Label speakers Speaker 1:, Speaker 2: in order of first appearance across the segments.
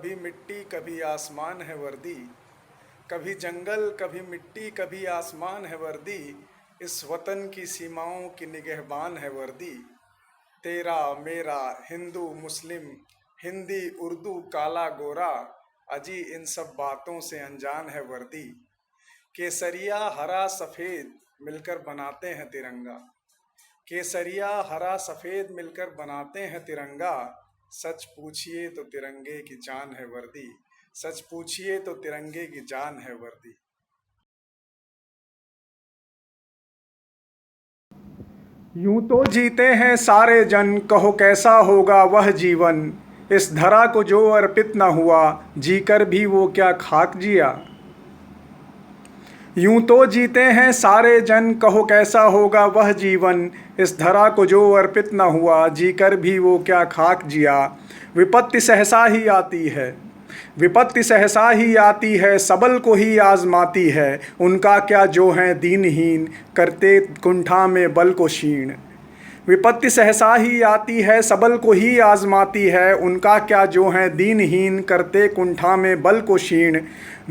Speaker 1: कभी मिट्टी कभी आसमान है वर्दी। कभी जंगल कभी मिट्टी कभी आसमान है वर्दी। इस वतन की सीमाओं की निगहबान है वर्दी। तेरा मेरा हिंदू मुस्लिम हिंदी उर्दू काला गोरा, अजी इन सब बातों से अनजान है वर्दी। केसरिया हरा सफ़ेद मिलकर बनाते हैं तिरंगा। केसरिया हरा सफ़ेद मिलकर बनाते हैं तिरंगा। सच पूछिए तो तिरंगे की जान है वर्दी। सच पूछिए तो तिरंगे की जान है वर्दी। यूं तो जीते हैं सारे जन, कहो कैसा होगा वह जीवन। इस धरा को जो अर्पित न हुआ, जीकर भी वो क्या खाक जिया। यूं तो जीते हैं सारे जन, कहो कैसा होगा वह जीवन। इस धरा को जो अर्पित न हुआ, जीकर भी वो क्या खाक जिया। विपत्ति सहसा ही आती है, विपत्ति सहसा ही आती है, सबल को ही आजमाती है। उनका क्या जो हैं दीनहीन, करते कुंठा में बल को क्षीण। विपत्ति सहसा ही आती है, सबल को ही आजमाती है। उनका क्या जो हैं दीनहीन, करते कुंठा में बल को क्षीण।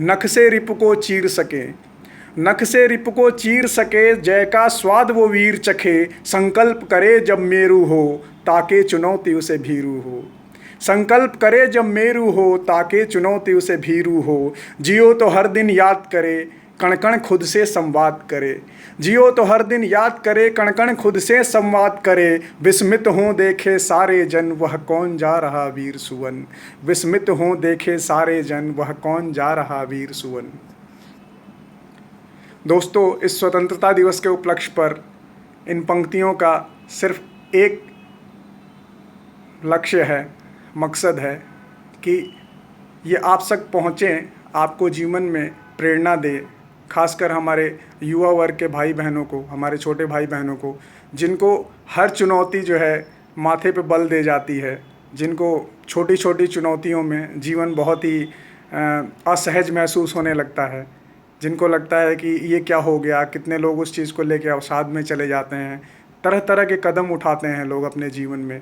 Speaker 1: नख से रिप को चीर सके, नख से रिप को चीर सके, जय का स्वाद वो वीर चखे। संकल्प करे जब मेरू हो, ताके चुनौती उसे भीरू हो। संकल्प करे जब मेरू हो, ताके चुनौती उसे भीरू हो। जियो तो हर दिन याद करे, कण कण खुद से संवाद करे। जियो तो हर दिन याद करे, कण कण खुद से संवाद करे। विस्मित हों देखे सारे जन, वह कौन जा रहा वीर सुवन। विस्मित हों देखे सारे जन, वह कौन जा रहा वीर सुवन। दोस्तों, इस स्वतंत्रता दिवस के उपलक्ष्य पर इन पंक्तियों का सिर्फ एक लक्ष्य है, मकसद है कि ये आप तक पहुँचें, आपको जीवन में प्रेरणा दे। खासकर हमारे युवा वर्ग के भाई बहनों को, हमारे छोटे भाई बहनों को, जिनको हर चुनौती जो है माथे पे बल दे जाती है, जिनको छोटी छोटी चुनौतियों में जीवन बहुत ही असहज महसूस होने लगता है, जिनको लगता है कि ये क्या हो गया। कितने लोग उस चीज़ को लेकर अवसाद में चले जाते हैं, तरह तरह के कदम उठाते हैं लोग अपने जीवन में।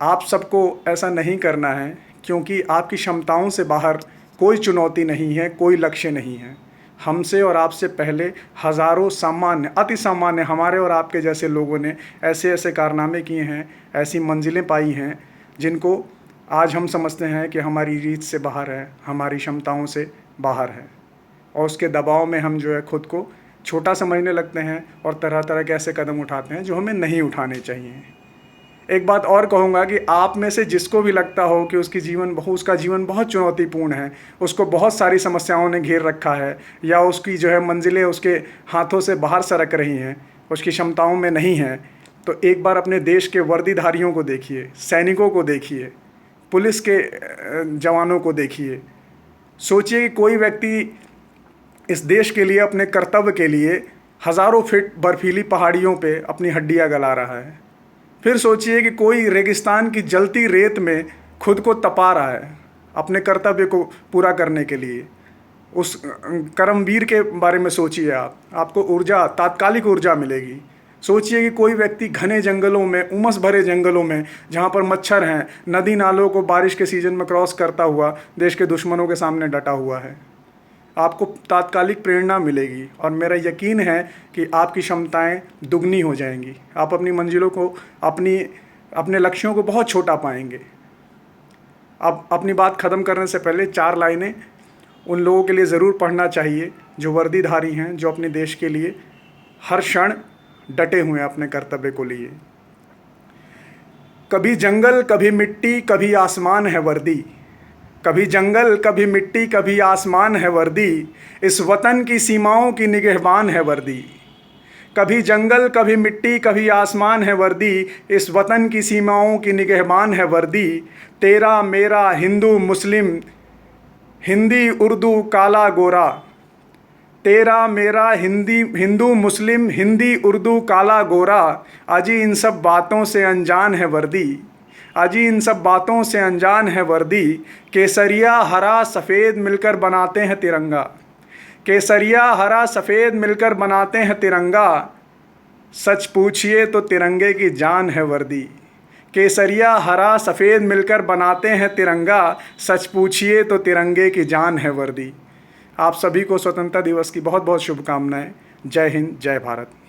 Speaker 1: आप सबको ऐसा नहीं करना है, क्योंकि आपकी क्षमताओं से बाहर कोई चुनौती नहीं है, कोई लक्ष्य नहीं है। हमसे और आपसे पहले हज़ारों सामान्य, अति सामान्य हमारे और आपके जैसे लोगों ने ऐसे ऐसे कारनामे किए हैं, ऐसी मंजिलें पाई हैं, जिनको आज हम समझते हैं कि हमारी रीत से बाहर है, हमारी क्षमताओं से बाहर है। और उसके दबाव में हम जो है खुद को छोटा समझने लगते हैं और तरह तरह के ऐसे कदम उठाते हैं जो हमें नहीं उठाने चाहिए। एक बात और कहूँगा कि आप में से जिसको भी लगता हो कि उसका जीवन बहुत चुनौतीपूर्ण है, उसको बहुत सारी समस्याओं ने घेर रखा है, या उसकी जो है मंजिलें उसके हाथों से बाहर सरक रही हैं, उसकी क्षमताओं में नहीं हैं, तो एक बार अपने देश के वर्दीधारियों को देखिए, सैनिकों को देखिए, पुलिस के जवानों को देखिए। सोचिए कि कोई व्यक्ति इस देश के लिए, अपने कर्तव्य के लिए हज़ारों फीट बर्फीली पहाड़ियों पे अपनी हड्डियां गला रहा है। फिर सोचिए कि कोई रेगिस्तान की जलती रेत में खुद को तपा रहा है अपने कर्तव्य को पूरा करने के लिए। उस कर्मवीर के बारे में सोचिए आपको ऊर्जा, तात्कालिक ऊर्जा मिलेगी। सोचिए कि कोई व्यक्ति घने जंगलों में, उमस भरे जंगलों में, जहाँ पर मच्छर हैं, नदी नालों को बारिश के सीज़न में क्रॉस करता हुआ देश के दुश्मनों के सामने डटा हुआ है। आपको तात्कालिक प्रेरणा मिलेगी और मेरा यकीन है कि आपकी क्षमताएं दुगनी हो जाएंगी। आप अपनी मंजिलों को, अपने लक्ष्यों को बहुत छोटा पाएंगे। अब अपनी बात ख़त्म करने से पहले 4 लाइनें उन लोगों के लिए ज़रूर पढ़ना चाहिए जो वर्दीधारी हैं, जो अपने देश के लिए हर क्षण डटे हुए हैं अपने कर्तव्य को लिए। कभी जंगल कभी मिट्टी कभी आसमान है वर्दी। कभी जंगल कभी मिट्टी कभी आसमान है वर्दी। इस वतन की सीमाओं की निगहबान है वर्दी। कभी जंगल कभी मिट्टी कभी आसमान है वर्दी। इस वतन की सीमाओं की निगहबान है वर्दी। तेरा मेरा हिंदू मुस्लिम हिंदी उर्दू काला गोरा। तेरा मेरा हिंदू मुस्लिम हिंदी उर्दू काला गोरा, अजी इन सब बातों से अनजान है वर्दी। अजी इन सब बातों से अनजान है वर्दी। केसरिया हरा सफ़ेद मिलकर बनाते हैं तिरंगा। केसरिया हरा सफ़ेद मिलकर बनाते हैं तिरंगा। सच पूछिए तो तिरंगे की जान है वर्दी। केसरिया हरा सफ़ेद मिलकर बनाते हैं तिरंगा, सच पूछिए तो तिरंगे की जान है वर्दी। आप सभी को स्वतंत्रता दिवस की बहुत बहुत शुभकामनाएं। जय हिंद, जय भारत।